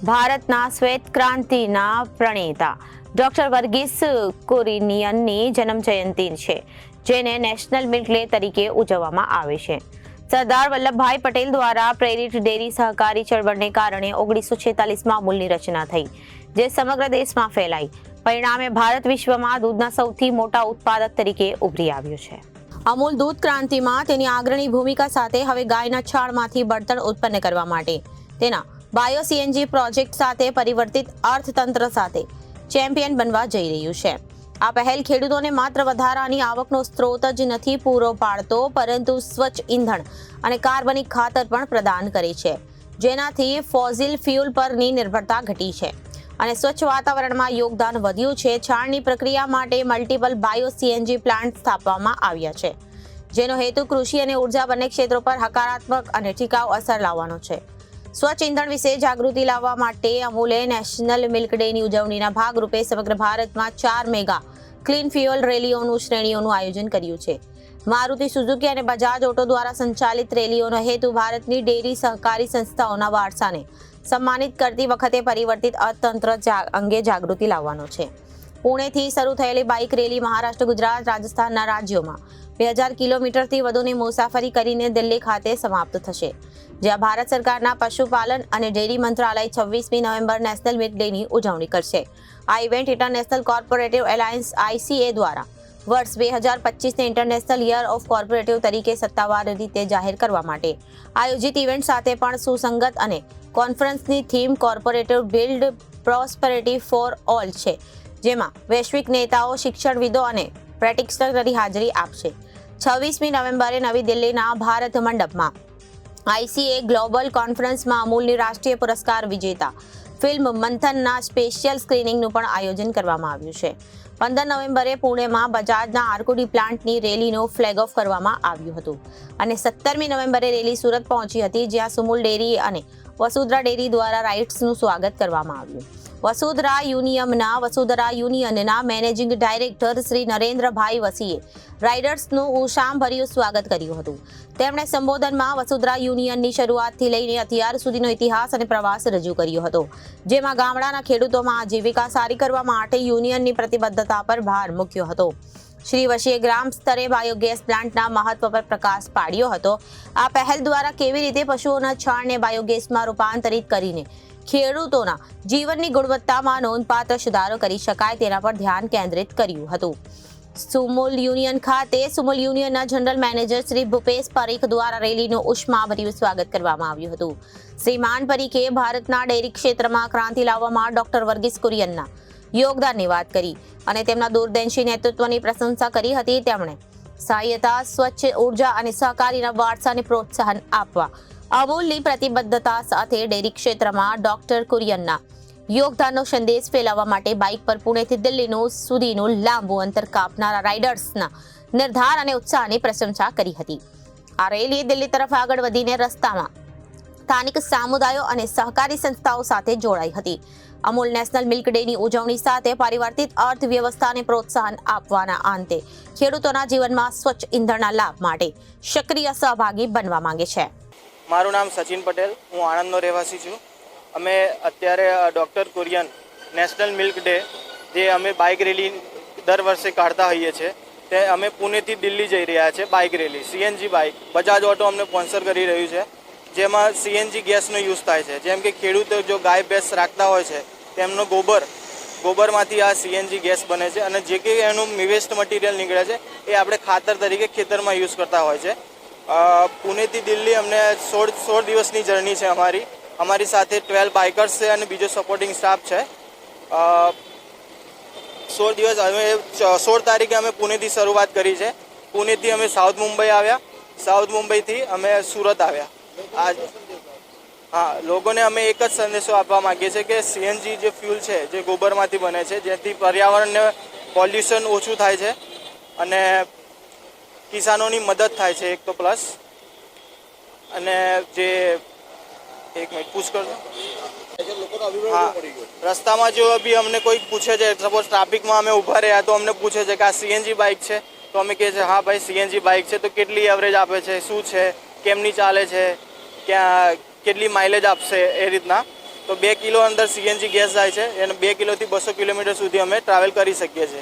ભારતના શ્વેત ક્રાંતિના પ્રણેતા ડોક્ટર વર્ગીસ કુરિયનની જન્મ જયંતિ છે, જેને નેશનલ મિલ્ક ડે તરીકે ઉજવવામાં આવે છે. સરદાર વલ્લભભાઈ પટેલ દ્વારા પ્રેરિત ડેરી સહકારી ચળવળને કારણે 1946માં અમૂલની રચના થઈ, જે સમગ્ર દેશમાં ફેલાઈ. પરિણામે ભારત વિશ્વમાં દૂધના સૌથી મોટા ઉત્પાદક તરીકે ઉભરી આવ્યો છે. અમૂલ દૂધ ક્રાંતિમાં તેની અગ્રણી ભૂમિકા સાથે હવે ગાયના છાણમાંથી બળતણ ઉત્પન્ન કરવા માટે તેના બાયો સીએનજી પ્રોજેક્ટ સાથે પરિવર્તિત અર્થતંત્ર સાથે ચેમ્પિયન બનવા જઈ રહ્યું છે. આ પહેલ ખેડૂતોને માત્ર વધારાની આવકનો સ્ત્રોત જ નથી પૂરો પાડતો, પરંતુ સ્વચ્છ ઈંધણ અને કાર્બનિક ખાતર પણ પ્રદાન કરે છે, જેનાથી ફોસિલ ફ્યુલ પરની નિર્ભરતા ઘટી છે અને સ્વચ્છ વાતાવરણમાં યોગદાન વધ્યું છે. છાણની પ્રક્રિયા માટે મલ્ટિપલ બાયો સીએનજી પ્લાન્ટ સ્થાપવામાં આવ્યા છે, જેનો હેતુ કૃષિ અને ઉર્જા બંને ક્ષેત્રો પર હકારાત્મક અને ટિકાઉ અસર લાવવાનો છે. સ્વચ્છ ઈંધણ વિશે જાગૃતિ લાવવા માટે અમૂલે નેશનલ મિલ્ક ડેની ઉજવણીના ભાગરૂપે સમગ્ર ભારતમાં 4 મેગા ક્લીન ફ્યુઅલ રેલીઓનું શ્રેણીઓનું આયોજન કર્યું છે. મારુતિ સુઝુકી અને બજાજ ઓટો દ્વારા સંચાલિત રેલીઓનો હેતુ ભારતની ડેરી સહકારી સંસ્થાઓના વારસાને સન્માનિત કરતી વખતે પરિવર્તિત અર્થતંત્ર અંગે જાગૃતિ લાવવાનો છે. પુણેથી શરૂ થયેલી બાઇક રેલી મહારાષ્ટ્ર, ગુજરાત, રાજસ્થાનના રાજ્યોમાં 2000 કિલોમીટરથી વધુની મુસાફરી કરીને દિલ્હી ખાતે સમાપ્ત થશે, જ્યાં ભારત સરકારના પશુપાલન અને ડેરી મંત્રાલય 26મી નવેમ્બર નેશનલ મિલ્ક ડેની ઉજવણી કરશે. આ event international corporative alliance ICA દ્વારા વર્ષ 2025ને ઇન્ટરનેશનલ યર ઓફ કોર્પોરેટિવ તરીકે સત્તાવાર રીતે જાહેર કરવા માટે આયોજિત ઇવેન્ટ સાથે પણ સુસંગત અને કોન્ફરન્સની theme cooperative build prosperity for all છે, જેમાં વૈશ્વિક નેતાઓ, શિક્ષણવિદો અને પ્રેક્ટિશનરની હાજરી આપશે. 26મી નવેમ્બરે નવી દિલ્હીના ભારત મંડપમાં ICA ગ્લોબલ કોન્ફરન્સમાં અમૂલની રાષ્ટ્રીય પુરસ્કાર વિજેતા ફિલ્મ મંથનના સ્પેશિયલ સ્ક્રીનિંગનું પણ આયોજન કરવામાં આવ્યું છે. 15 નવેમ્બરે પુણેમાં બજાજના આરકુડી પ્લાન્ટની રેલીનું ફ્લેગ ઓફ કરવામાં આવ્યું હતું અને 17મી નવેમ્બરે રેલી સુરત પહોંચી હતી, જ્યાં સુમુલ ડેરી અને વસુંધરા ડેરી દ્વારા રાઇડ્સનું સ્વાગત કરવામાં આવ્યું. વસુંધરા યુનિયનના મેનેજિંગ ડાયરેક્ટર શ્રી નરેન્દ્રભાઈ વસીએ રાઇડર્સનું ઉષ્માભર્યું સ્વાગત કર્યું હતું. તેમણે સંબોધનમાં વસુંધરા યુનિયનની શરૂઆતથી લઈને અત્યાર સુધીનો ઇતિહાસ અને પ્રવાસ રજૂ કર્યો હતો, જેમાં ગામડાના ખેડૂતોમાં આજીવિકા સારી કરવા માટે યુનિયનની પ્રતિબદ્ધતા પર ભાર મૂક્યો હતો. શ્રી વસીએ ગ્રામ સ્તરે બાયોગેસ પ્લાન્ટના મહત્વ પર પ્રકાશ પાડ્યો હતો. આ પહેલ દ્વારા કેવી રીતે પશુઓના છાણને બાયોગેસમાં રૂપાંતરિત કરીને ખેડૂતોના જીવનની ગુણવત્તામાં નોંધપાત્ર સુધારો કરી શકાય તેના પર ધ્યાન કેન્દ્રિત કર્યું હતું. સુમુલ યુનિયન ખાતે સુમુલ યુનિયનના જનરલ મેનેજર શ્રી ભૂપેશ પરીખ દ્વારા રેલીનું ઉષ્માભર્યું સ્વાગત કરવામાં આવ્યું હતું. શ્રીમાન પરીખે ભારતના ડેરી ક્ષેત્રમાં ક્રાંતિ લાવવામાં ડોક્ટર વર્ગીસ કુરિયનના યોગદાનની વાત કરી અને તેમના દૂરદર્શી નેતૃત્વની પ્રશંસા કરી હતી. તેમણે સહાયતા, સ્વચ્છ ઉર્જા અને સહકારીના વારસાને પ્રોત્સાહન આપવા અમૂલની પ્રતિબદ્ધતા સાથે ડેરી ક્ષેત્રમાં ડોક્ટર કુરિયનના યોગદાનનો સંદેશ ફેલાવવા માટે બાઇક પર પુણેથી દિલ્હી સુધીનું લાંબુ અંતર કાપનારા રાઇડર્સના નિર્ધાર અને ઉત્સાહની પ્રશંસા કરી હતી. આ રેલી દિલ્હી તરફ આગળ વધીને રસ્તામાં સ્થાનિક સમુદાયો અને સહકારી સંસ્થાઓ સાથે જોડાઈ હતી. અમૂલ નેશનલ મિલ્ક ડેની ઉજવણી સાથે પરિવર્તિત અર્થવ્યવસ્થાને પ્રોત્સાહન આપવાના અંતે ખેડૂતોના જીવનમાં સ્વચ્છ ઈંધણના લાભ માટે સક્રિય સહભાગી બનવા માંગે છે. મારું નામ સચિન પટેલ, હું આણંદનો રહેવાસી છું. અમે અત્યારે doctor Kurian national milk day જે અમે બાઇક રેલી દર વર્ષે કાઢતા હોઈએ છીએ, તે અમે પુણેથી દિલ્હી જઈ રહ્યા છે. Bike rally CNG bike Bajaj auto અમને સ્પોન્સર કરી રહ્યું છે, જેમાં CNG ગેસનો યુઝ થાય છે. જેમ કે ખેડૂતો જો ગાય ભેંસ રાખતા હોય છે, તેમનો ગોબરમાંથી આ CNG ગેસ બને છે અને જે કંઈ એનું વેસ્ટ મટીરિયલ નીકળે છે એ આપણે ખાતર તરીકે ખેતરમાં યુઝ કરતા હોય છે. પુણેથી દિલ્હી અમને 16 દિવસની જર્ની છે. અમારી સાથે 12 બાઇકર્સ છે અને બીજો સપોર્ટિંગ સ્ટાફ છે. 16 દિવસ અમે 16 તારીખે અમે પુણેથી શરૂઆત કરી છે. પુણેથી અમે સાઉથ મુંબઈ આવ્યા, સાઉથ મુંબઈથી અમે સુરત આવ્યા. હા, લોકોને અમે એક જ સંદેશો આપવા માગીએ છીએ કે CNG જે ફ્યુલ છે જે ગોબરમાંથી બને છે, જેથી પર્યાવરણને પોલ્યુશન ઓછું થાય છે અને કિસાનોની મદદ થાય છે એક તો પ્લસ. અને જે એક મિનિટ પૂછ કરજો. હા, રસ્તામાં જો બી અમને કોઈ પૂછે છે, સપોઝ ટ્રાફિકમાં અમે ઊભા રહ્યા તો અમને પૂછે છે કે આ CNG બાઇક છે, તો અમે કહીએ છીએ હા ભાઈ CNG બાઇક છે. તો કેટલી એવરેજ આપે છે, શું છે, કેમની ચાલે છે, કેટલી માઇલેજ આપશે, એ રીતના તો 2 કિલો અંદર સીએનજી ગેસ જાય છે અને 2 કિલોથી 200 કિલોમીટર સુધી અમે ટ્રાવેલ કરી શકીએ છીએ.